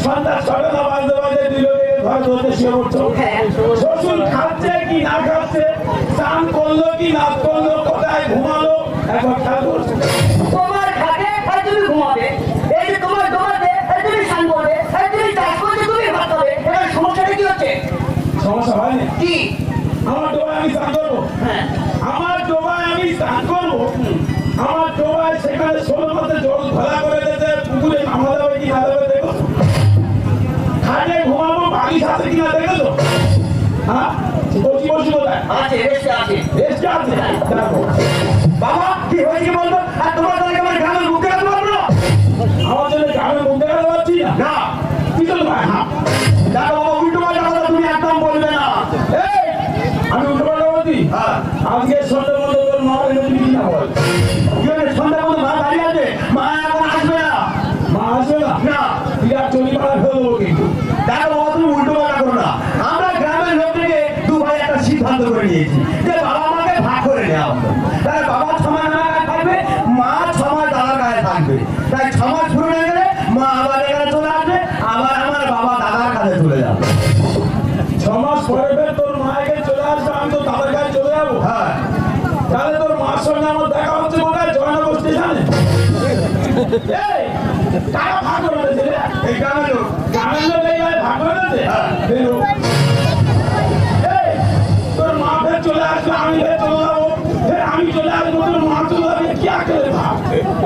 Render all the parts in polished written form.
সন্ধ্যা 6টা বাজতে বাজে দুই লোকে ঘর ধরতে শুয়ে পড়ছো। শ্বশুর খাচ্ছে কি না খাচ্ছে, স্নান করলো কি না করলো, কোথায় ঘুমালো, একবার খেয়াল করছো? তোমার খাটে আর তুমি ঘুমাবে, এই যে তোমার দোকানে আর তুমি স্নান করবে, আর তুমি চাষ করতে তুমি ভাত খাবে, এটার সমস্যাটা কি হচ্ছে? সমস্যা হয়নি কি? আমার ডোবায় আমি স্নান করবো, হ্যাঁ আমার ডোবায় আমি স্নান করবো, আমার ডোবায় সেখানে ষোলো মধ্যে জল ঘোলা করে দিতে পুকুরে নামা যাবে কি না যাবে দেখো। খাটে ঘুমাবো বালিশ আছে কিনা দেখো তো। হ্যাঁ বসি বসি কোথায় আছে, রেস্টে আছে। রেস্টে আছে দেখো। বাবা কি হয়েছে বলতো? আর তোমার দলকে আমার গ্রামের মুখে রাখতে পারবো না? আমার জন্য গ্রামের মুখ দেখাতে পারছি না। না কি চল ভাই? হ্যাঁ দেখো বাবা, উল্টো পাল্টা কথা তুমি একদম বলবে না। এই, আমি উল্টো পাল্টা বলছি? হ্যাঁ আজকে সন্ধ্যে মধ্যে তোর মা এনেছি কিনা বল। কি হয়েছে? সন্ধ্যা মতো মা দাঁড়িয়ে আছে, মা এখন আসবে না। মা আসবে না? না বিরাট চলি পাড়া ফেলে দেবো কিন্তু। দেখো বাবা, তুমি উল্টো পাল্টা করো না। আমরা গ্রামের লোক থেকে দু ভাই একটা সিদ্ধান্ত করে নিয়েছি যে বাবা মাকে ভাগ করে নেওয়া হবে। তাহলে বাবা 6 মাস আমার গায়ে থাকবে, মা 6 মাস দাদার গায়ে থাকবে। তাই 6 মাস পুরো হয়ে গেলে মা আবার এখানে চলে আসবে, আবার আমার বাবা দাদার কাছে চলে যাবে। 6 মাস পরে ফের তোর মায়ের চলে আসবে, আমি তো তাদের কাছে চলে যাবো। হ্যাঁ তাহলে তোর মার সঙ্গে আমার দেখা হচ্ছে কোথায়? জয়নগর স্টেশনে। এই, কারা ভাগ করে দিয়েছে রে? এই গ্রামের লোক। গ্রামের লোক এই গায়ে ভাগ করে দিয়েছে? হ্যাঁ। বেরো। এই, তোর মা ফের চলে আসবে, আমি ফের চলে যাবো, ফের আমি চলে আসবো, তোর মা চলে যাবে, কি আঁকড়ে ভাগ?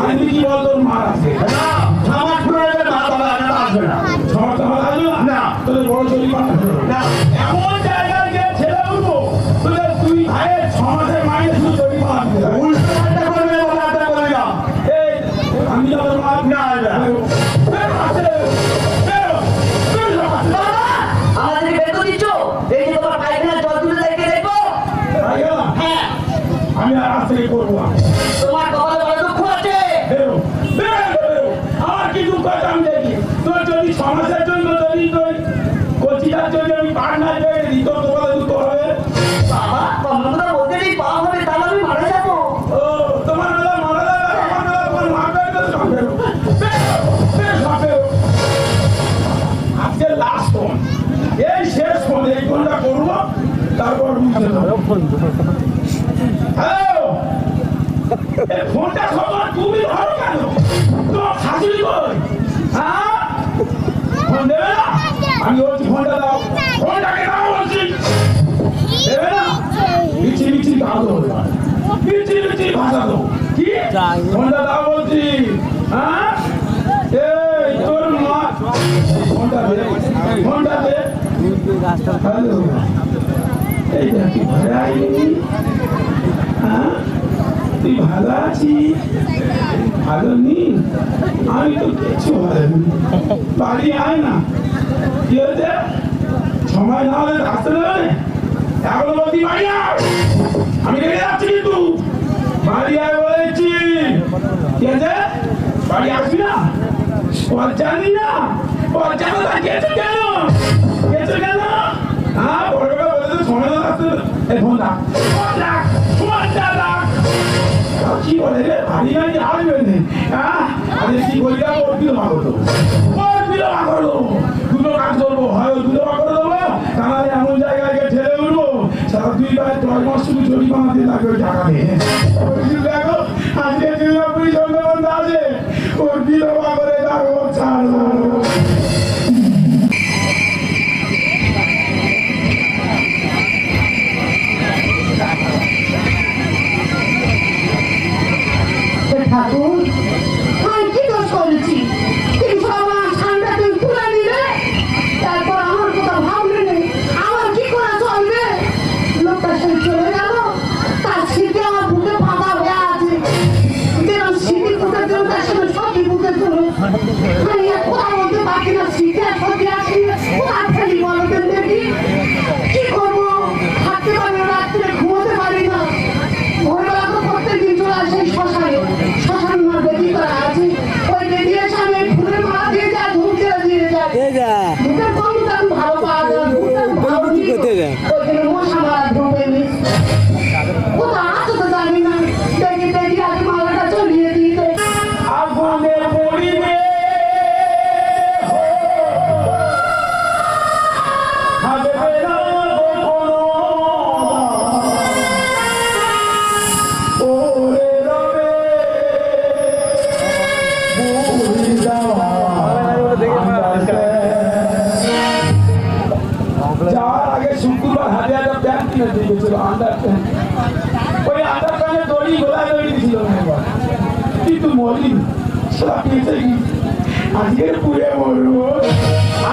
আমি কি বল তোর মা আছে? না 6 মাস পুরো হয়ে গেলে মা বাবা আর আসবে না। সমাজ সমাজ আসবে না? না। তোদের বড় চলি পাড়া না এমন জায়গায় গিয়ে ছেলে উঠবো, তোদের দুই ভাইয়ের 6 মাসের মাইনে শুধু চলি পাড়া দিতে হবে। উল্টো পাল্টা করবে বাবা, একটা করবে না। এই, আমি যাবো মা না, না। বেরো, আসে, বেরো, বেরো, আসে। বাবা, আমাদেরকে বের করে দিচ্ছ? এই যে তোমার পায়খানার জল তুলে দেখে দেখো। তাই গেলাম? হ্যাঁ, আমি আর আজ থেকে করবো না। তোমার কপালে বড় দুঃখ আছে। বেরো, বেরো, বেরো। আমার কি দুঃখ আছে আমি দেখি। তোর যদি সমাজের জন্য যদি তোর কচিটার জন্য আমি পার না পেয়ে দিই, তোর কপালে দুঃখ হবে। বাবা, তোমার কথা বলতে নেই, পাওয়া হবে, তাহলে আমি মারা যাবো। ও, তোমার বেলা মারা যাবে, আমার বেলা তোমার মা বেরো, সব বেরো। বেরো, বেরো, সব বেরো। আজকে লাস্ট ফোন, এই শেষ ফোন, এই ফোনটা করবো, তারপর হ্যালো, এই ফোনটা খবর তুমি ধরো কেন? তোমার শাশুড়ি কই? হ্যাঁ, ফোন দেবে না? আমি বলছি ফোনটা দাও, ফোনটাকে দাও বলছি। দেবে না? মিছি মিছি ভাষা দেবো, মিছি মিছি ভাষা দেবো। কি? ফোনটা দাও বলছি। হ্যাঁ, এই তোর মা, ফোনটা দে, ফোনটা দে। হ্যালো, এইটা কি ভাই? হ্যাঁ, তুই ভালো আছিস? ভালো নি? আমি তো কিছু ভালো নি। বাড়ি আয় না। কি হয়েছে? সময় না হলে আসতে দেবে? এখনো বলছি বাড়ি আয়। আমি রেগে যাচ্ছি কিন্তু। বাড়ি আয় বলেছি। কি আছে? বাড়ি আসবি না? জানি না, জানো তা গেছো কেন? গেছো কেন? হ্যাঁ, বড় বড় বলে তো সময় না আসতে দেবে। এই ফোন রাখ, ফোন রাখ, ফোনটা রাখ। কি বলে রে? বাড়ি বাড়ি আসবে না। হ্যাঁ, আরে কি বলি না, ওর বিলোমা করে দেবো, ওর বিলোমা করে দেবো। দুটো কাজ করবো, হয় ওর বিলোমা করে দেবো, তাহলে এমন জায়গায় গিয়ে ঠেলে উঠবো, সারা 2 মাস 10 মাস শুধু জরিমানা দিয়ে লাগবে টাকা নিয়ে। দেখো, আজকে দুর্গাপুরি সন্ধ্যাবন্ধ আছে, ওর বিলোমা করে যাবো, ছাড়বো। ঠাকুর, আমি কি দোষ করেছি? 300 মাস ঠান্ডা তুমি তুলে নিলে, তারপর আমার কথা ভাবলে নেই, আমার কি করে চলবে? লোকটা সেই চলে গেল, তার স্মৃতি আমার বুকে ফাঁকা হয়ে আছে। যেরকম স্মৃতি বুকে ছিল, তার সঙ্গে সত্যি বুকে ছিল। আমি আর কথা বলতে পারছি না, স্মৃতি আর সত্যি আসি, কোথায় ফেলি বলো তো দেখি? কি করবো? থাকতে পারি না, রাত্রে ঘুমোতে পারি না। ভোরবেলা তো প্রত্যেকদিন চলে আসে শ্মশানে, শ্মশান আমার বেদি করা আছে, ওই বেদি এসে আমি ফুলের মালা দিয়ে যায়, ধূপ দিয়ে যায়। ধূপের কম দাম ভালো পাওয়া যায়, ধূপের ভালো দিয়ে ওইখানে মশা মারা ধূপ এনে কোথাও আছে তো জানি না। দেখি দেখি আগে মালাটা চলিয়ে দিই। আগুনে পড়িবে দেখেছিল আন্ডার প্যান্ট, ওই আন্ডার প্যান্টের দড়ি গোলা দড়ি ছিল না একবার, কিন্তু মরি সারা পেয়েছে কি আজকে পুড়ে মরবো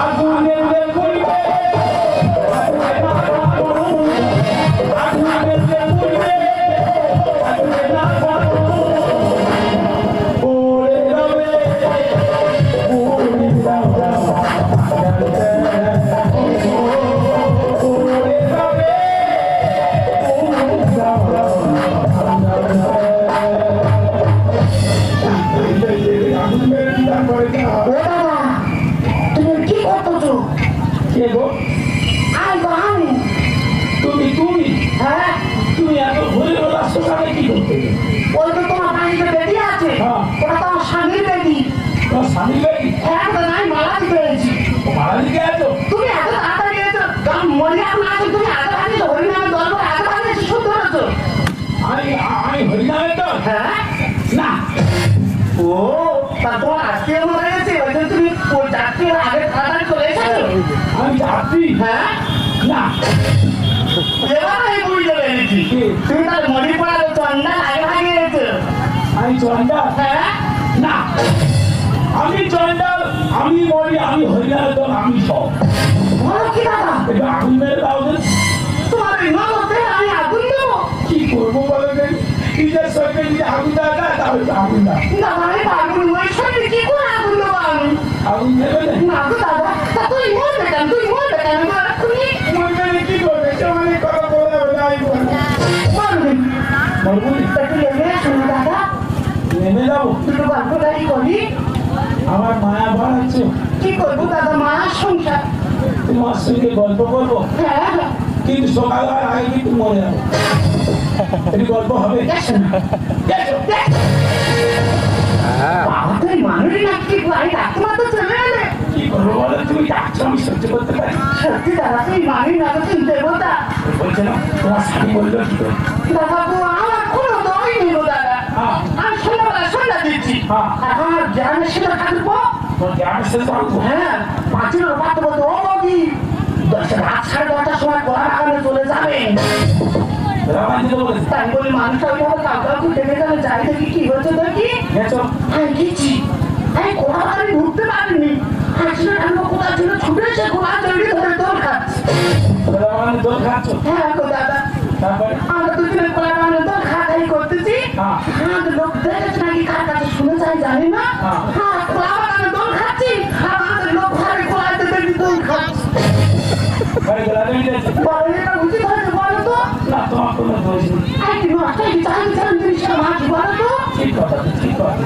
আগুনে পড়বে আমি চন্ডাল আমি মরি আমি হরিণার দল আমি সব আগুন মেরে দাও কি করবো বলো নিজের সঙ্গে নিজে আগুন দেওয়া যায় তাহলে আগুন দাও আগুন দেবে কি করবে মানে কথা বলে নেমে যাবো আমার মায়া বাড়াচ্ছে কি করবো দাদা মায়ের সংসার তোমার সঙ্গে গল্প করবো কিন্তু সকালবেলা আগে কিন্তু মরে যাবো এটি গল্প হবে কি করবো বলো তুমি ডাকছো আমি সহ্য করতে পারি সত্যি দাদা তুই মানি না তুই দেবতা বলছে না তোমার স্বামী বললো কি করে দাদা আমার কোনো দই নেই দাদা আমি সন্ধ্যাবেলা সন্ধ্যা দিচ্ছি এখন আমার গ্রামের সাথে থাকবো হ্যাঁ পাঁচের পাত্র বলতে ও বৌদি রাত 10:30টার সময় কলা বাগানে চলে যাবেন তাই বলি মানুষটা ওইভাবে কাউকে দেখে যাবে যাই দেখি কি হয়েছে দেখি হ্যাঁ গেছি আমি কলা বাগানে ঢুকতে পারিনি হাসিনা ঠান্ডা কোথা ছিল ছুটে এসে কোলা জড়ি ধরে দৌড় খাচ্ছে হ্যাঁ গো দাদা আমরা দুজনে কলা বাগানে দৌড় খাতাই করতেছি লোক দেখেছে নাকি কার কাছে শুনে যাই জানি না কলা বাগানে দৌড় খাচ্ছি আর আমাদের লোক ঘরে কোলাতে দেখি দৌড় খাচ্ছে বলো এটা উচিত হয়েছে বলো তো না তোমার কোনো দোষ নেই একদিন মাস্টার চান জিনিসটা মাছ বলো তো ঠিক কথা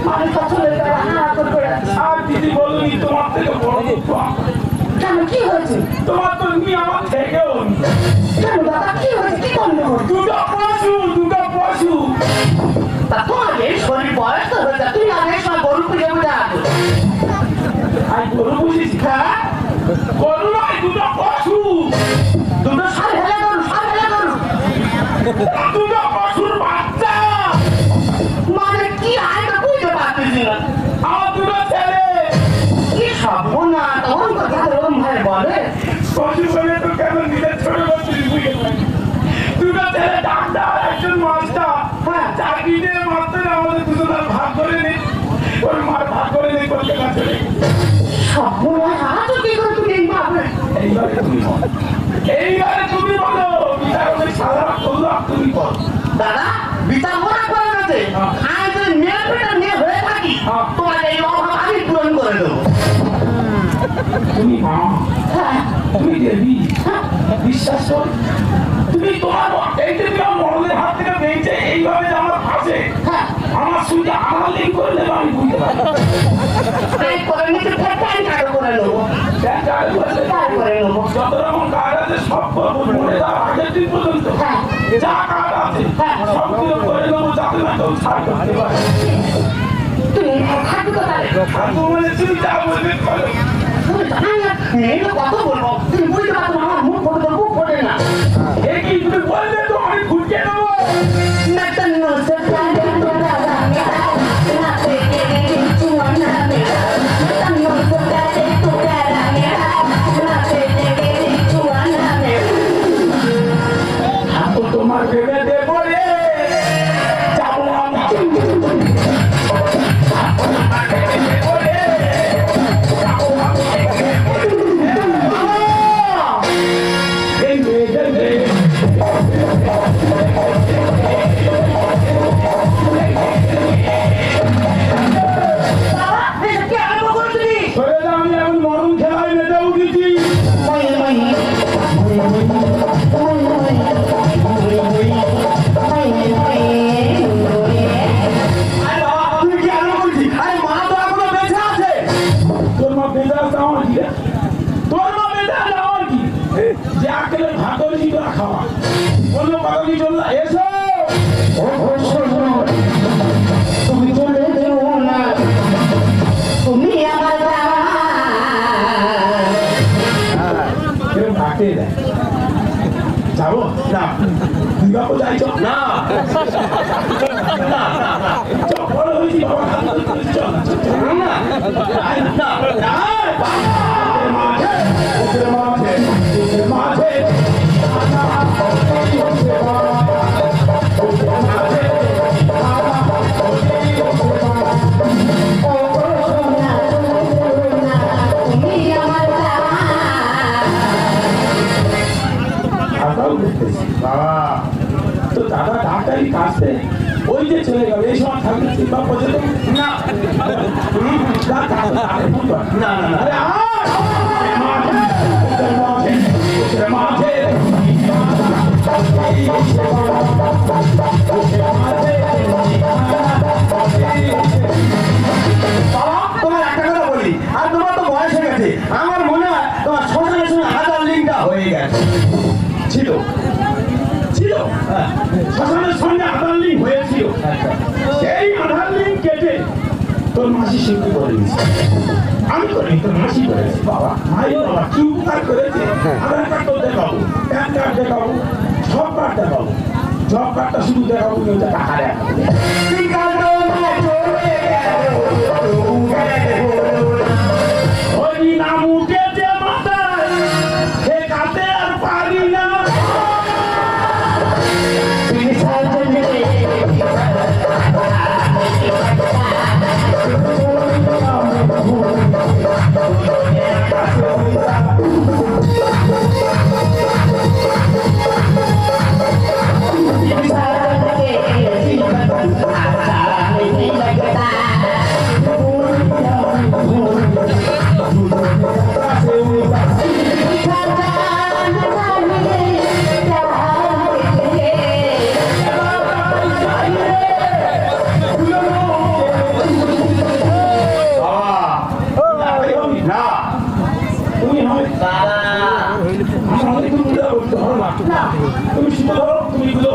মানুষ আসলে হাত করে আর দিদি বলুন তোমার থেকে বড় কেন কি হয়েছে তোমার তো তুমি আমার থেকেও কেন দাদা কি হয়েছে কি করলো দুটো পশু তা তোমার এই শরীর বয়স তো হয়েছে তুমি আগে সময় গরু পুজো বুঝে আসো আমি গরু বুঝেছি হ্যাঁ গরু নয় দুটো পশু দুটো সার ফেলে গরু দুটো পশুর বাচ্চা মানে কি আয়টা বুঝতে পারতেছি না আমার দুটো ছেলে কি সব না তখন কথা ওরম ভাই বলে পশু বলে তো কেন নিজের ছোট করছিস বুঝে পারি দুটো ছেলে ডাক্তার একজন মাস্টার হ্যাঁ চাকরি দিয়ে মাত্র আমাদের দুজনের ভাগ করে নেই ওর মার ভাগ করে নেই কলকাতা চলে সব আজও কি করে তুমি এই ভাবলে এইবারে তুমি বলো বিচারকের সারা করলো তুমি বলো দাদা বিচার মনে করে গেছে আমি যদি মেয়ে হয়ে থাকি তোমার এই অভাব আমি পূরণ করে দেবো তুমি মা হ্যাঁ তুমি দেবী বিশ্বাস কর তুমি তোমার এই যে তোমার মরদের হাত থেকে পেয়েছে এইভাবে যে আমার ফাঁসে হ্যাঁ আমার সঙ্গে আমার লিঙ্ক করে দেবে আমি বুঝতে পারি তাই করে নিতে প্যান কার্ড করে নেবো করে নেবো যত রকম কার্ড আছে সব করবো মনে দাও আগের দিন পর্যন্ত হ্যাঁ যা কার্ড আছে সবগুলো করে নেবো যাতে না কেউ ছাড় করতে পারে তুমি থাকবে তো তাহলে থাকবো মানে তুমি যা বলবে করো তুমি জানাই না মেয়েকে কত বলবো তুমি বুঝতে পারছো না আমার মুখ ফোটে মুখ ফোটে না এ কি তুমি বললে তো আমি ঘুরকে নেবো তোর মা বেটা যাওয়ার কি যে আকেলে ভাত করেছি তোরা খাওয়া অন্য কথা কি চল না এসো তুমি চলে যেও না তুমি আমার কেউ ডাকে দেয় যাবো না দুর্গাপুর যাইছ না বড় হয়েছি বাবা চল না না না মাঝে মাঝে মাঝে তুমি আমার বাবা তো দাদা ডাক্তারি কাছে ওই যে চলে গেল এই সময় থাকলে চিন্তা পর্যন্ত না না না না আরে মাঝে তোমার একটা কথা বলি আর তোমার তো বয়স হয়ে গেছে আমার মনে হয় তোমার শ্মশানের সঙ্গে আধার লিঙ্কটা হয়ে গেছে ছিল ছিল শ্মশানের সঙ্গে আধার লিঙ্ক হয়েছিল সেই আধার লিঙ্ক কেটে তোর মাসি শিল্পী করে দিয়েছে আমি করি তোর মাসি করেছি বাবা ভাই বাবা কি উপকার করেছে আধার কার্ড তো দেখাবো প্যান কার্ড দেখাবো সব কার্ড দেখাবো জব কার্ডটা শুধু দেখাবো কিন্তু টাকা দেখাবো ওই নাম উঠেছে মাথায় সে কাতে আর পারি না না তুমি হয় তুমি শুধু ধরো তুমি গুলো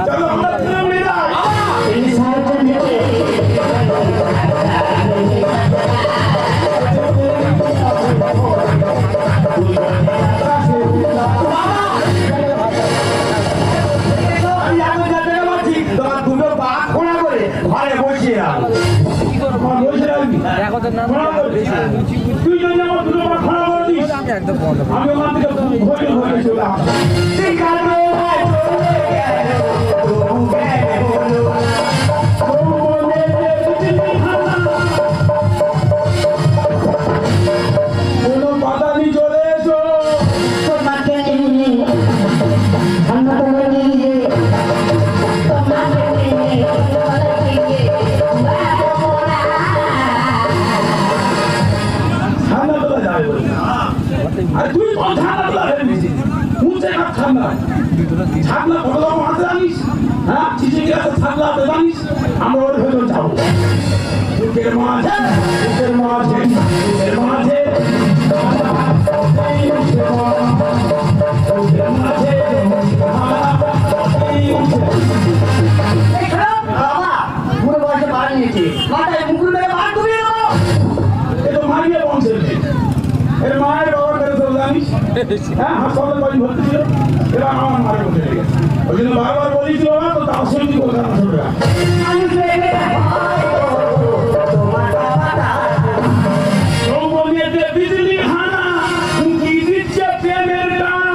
চলো আমরা তিনজন তোমার দুটো পা খোলা করে ঘরে বসিয়ে রাখো তুই যদি আমার দুটো পা খারাপ করে দিস আমি ওখান থেকে ঘরে ঘরে চলে আসবো কোনো বাধা নেই চলে এসো ঠান্ডা তোলা যাবে বলে আরে তুই কোন ঠান্ডা তোলা ভেবেছিস কোন জায়গা ঠান্ডা ছাগলা কত রকম হাতে জানিস হ্যাঁ চিঠি গেছে ছাগলা হাতে জানিস আমরা ওর ভেতর যাবো বুকের মাঝে বুকের মাঝে বুকের মাঝে বুকের মাঝে বুড়ো বয়সে বার নিয়েছে মাথায় মুকুল মেরে বার করিয়ে দেবো এ তো মারিয়ে বংশের মেয়ে এর মায়ের বাবার কাছে তো জানিস হ্যাঁ হাসপাতাল বাড়ি ভর্তি ছিল এবার আমার মায়ের মধ্যে লেগে গেছে ওই জন্য বারবার বলেছিল না তো তার সঙ্গে কথা না শুনবে যৌবনেতে বিজলি হানা কি দিচ্ছে প্রেমের গান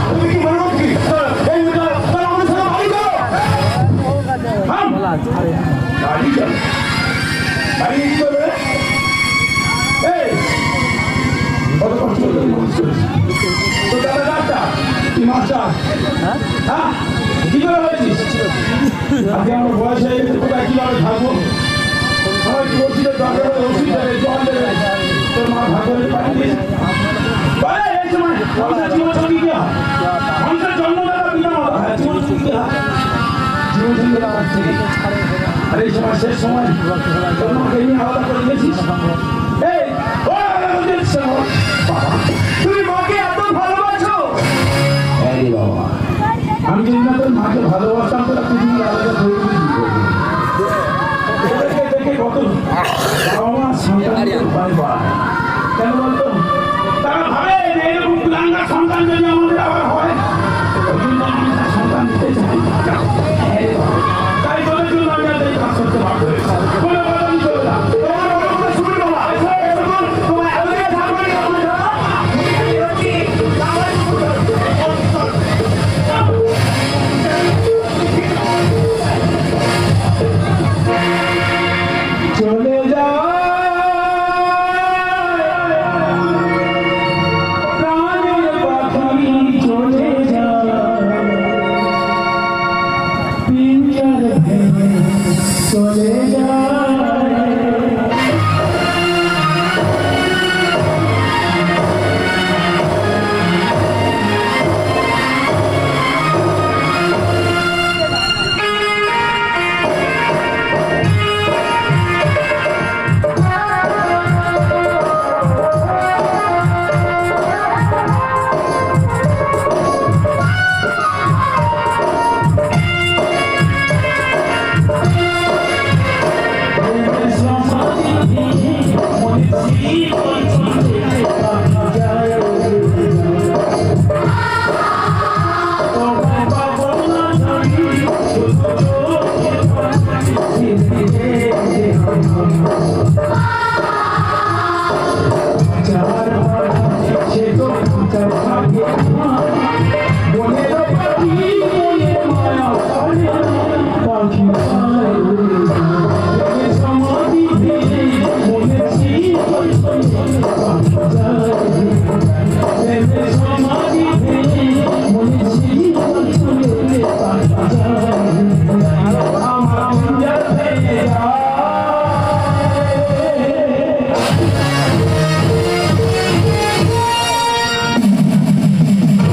তুমি কি মনে করছি এই মেয়েটা তার আমাদের সাথে বাড়ি যাও বাড়ি চল বাড়ি কি করবে এই কত কষ্ট তো দাদা ডাক্তার তুই মাস্টার হ্যাঁ কি করে হয়েছিস আজকে আমার বয়স হয়ে গেছে কোথায় কিভাবে থাকবো আমার কি বলছিল ডক্টর ওষুধ দেবে জল দেবে তোর মা ভাগ করে পাঠিয়ে দিয়েছে বলে এই সময় মানুষের জীবন সঙ্গী কি হয় মানুষের জন্মদাতা পিতা মাতা হয় জীবন সঙ্গী কি হয় জীবন সঙ্গী আর এই সময় শেষ সময় তোর মাকে নিয়ে আলাদা করে দিয়েছিস এই ও আলাদা করে দিয়েছিস বাবা তুমি মাকে এত ভালোবাসো এই বাবা আমি যদি না তোর মাকে ভালোবাসতাম তোরা পৃথিবী আলাদা করে দেখে দেখে কত বাবা মা সন্তান পায় কেন বলতো তারা ভাবে যে এরকম কুলাঙ্গা সন্তান যদি আমাদের আবার হয় ওই জন্য আমি তার সন্তান দিতে চাই তাই তোদের জন্য আমি আর এই কাজ করতে পারবো কোনো কথা আমি চলবে না তোমার বড় কথা শুনি বাবা তোমার এত দিকে থাকবে না চলে যা প্রাণের পাখি চলে যা পিঞ্জর ভেঙে চলে যা মনে